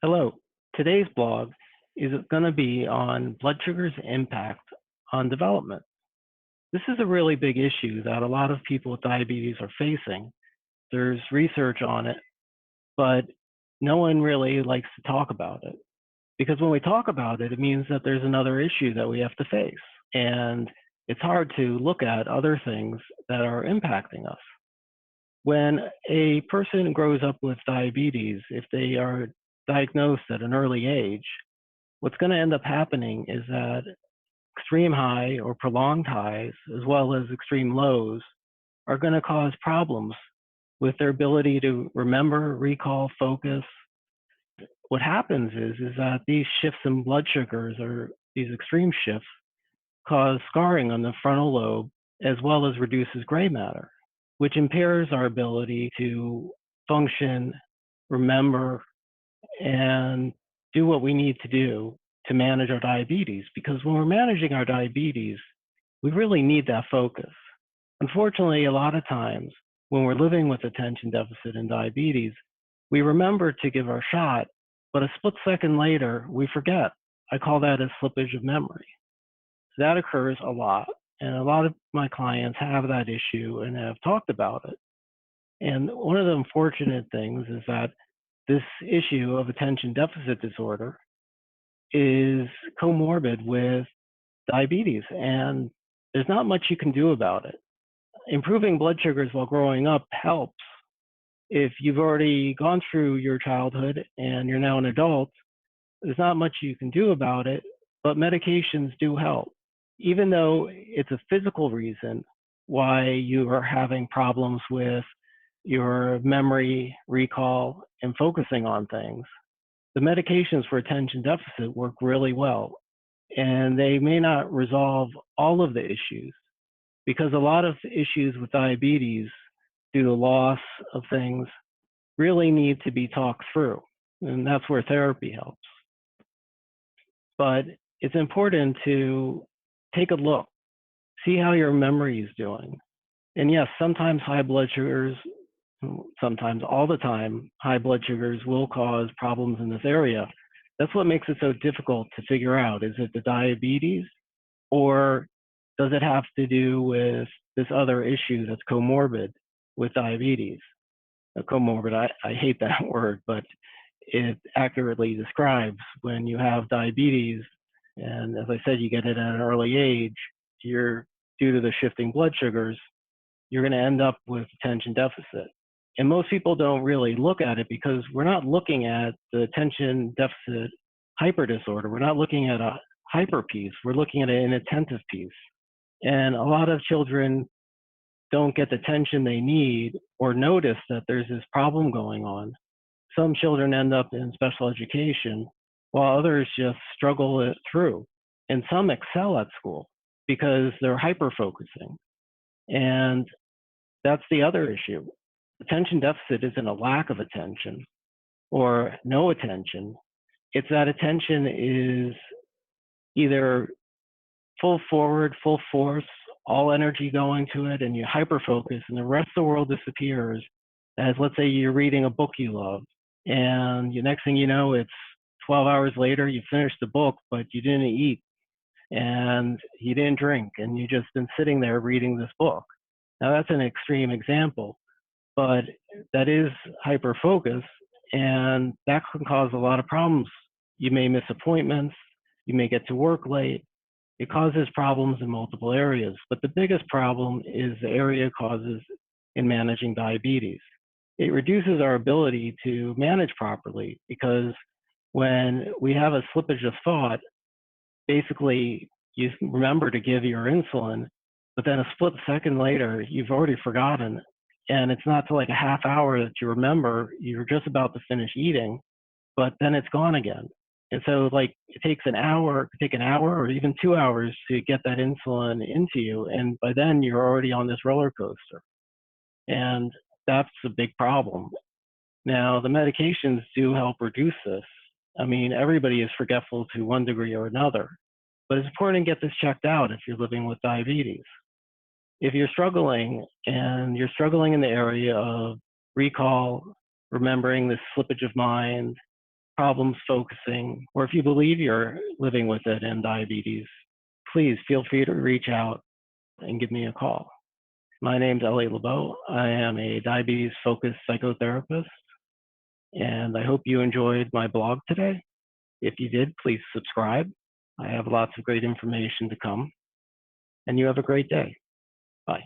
Hello. Today's blog is going to be on blood sugar's impact on development. This is a really big issue that a lot of people with diabetes are facing. There's research on it, but no one really likes to talk about it. Because when we talk about it, it means that there's another issue that we have to face. And it's hard to look at other things that are impacting us. When a person grows up with diabetes, if they are diagnosed at an early age, what's going to end up happening is that extreme high or prolonged highs, as well as extreme lows, are going to cause problems with their ability to remember, recall, focus. What happens is that these shifts in blood sugars, or these extreme shifts, cause scarring on the frontal lobe, as well as reduces gray matter, which impairs our ability to function, remember, and do what we need to do to manage our diabetes. Because when we're managing our diabetes, we really need that focus. Unfortunately, a lot of times when we're living with attention deficit and diabetes, we remember to give our shot, but a split second later, we forget. I call that a slippage of memory. So that occurs a lot. And a lot of my clients have that issue and have talked about it. And one of the unfortunate things is that this issue of attention deficit disorder is comorbid with diabetes, and there's not much you can do about it. Improving blood sugars while growing up helps. If you've already gone through your childhood and you're now an adult, there's not much you can do about it, but medications do help. Even though it's a physical reason why you are having problems with your memory, recall, and focusing on things, the medications for attention deficit work really well. And they may not resolve all of the issues, because a lot of issues with diabetes due to loss of things really need to be talked through. And that's where therapy helps. But it's important to take a look, see how your memory is doing. And yes, sometimes high blood sugars, sometimes all the time, high blood sugars will cause problems in this area. That's what makes it so difficult to figure out. Is it the diabetes, or does it have to do with this other issue that's comorbid with diabetes? Comorbid, I hate that word, but it accurately describes when you have diabetes, and as I said, you get it at an early age, due to the shifting blood sugars, you're going to end up with attention deficit. And most people don't really look at it because we're not looking at the attention deficit hyper disorder. We're not looking at a hyper piece. We're looking at an inattentive piece. And a lot of children don't get the attention they need or notice that there's this problem going on. Some children end up in special education while others just struggle it through. And some excel at school because they're hyper focusing. And that's the other issue. Attention deficit isn't a lack of attention or no attention. It's that attention is either full forward, full force, all energy going to it, and you hyper focus, and the rest of the world disappears. As, let's say, you're reading a book you love, and the next thing you know, it's 12 hours later, you finished the book, but you didn't eat and you didn't drink, and you just been sitting there reading this book. Now, that's an extreme example, but that is hyper focus, and that can cause a lot of problems. You may miss appointments, you may get to work late. It causes problems in multiple areas, but the biggest problem is the area it causes in managing diabetes. It reduces our ability to manage properly, because when we have a slippage of thought, basically you remember to give your insulin, but then a split second later, you've already forgotten. And it's not till like a half hour that you remember you're just about to finish eating, but then it's gone again. And so like it takes an hour, it could take an hour or even 2 hours to get that insulin into you. And by then you're already on this roller coaster. And that's a big problem. Now, the medications do help reduce this. I mean, everybody is forgetful to one degree or another, but it's important to get this checked out if you're living with diabetes. If you're struggling and you're struggling in the area of recall, remembering this slippage of mind, problems focusing, or if you believe you're living with it and diabetes, please feel free to reach out and give me a call. My name's Ellie LeBeau. I am a diabetes-focused psychotherapist, and I hope you enjoyed my blog today. If you did, please subscribe. I have lots of great information to come, and you have a great day. Bye.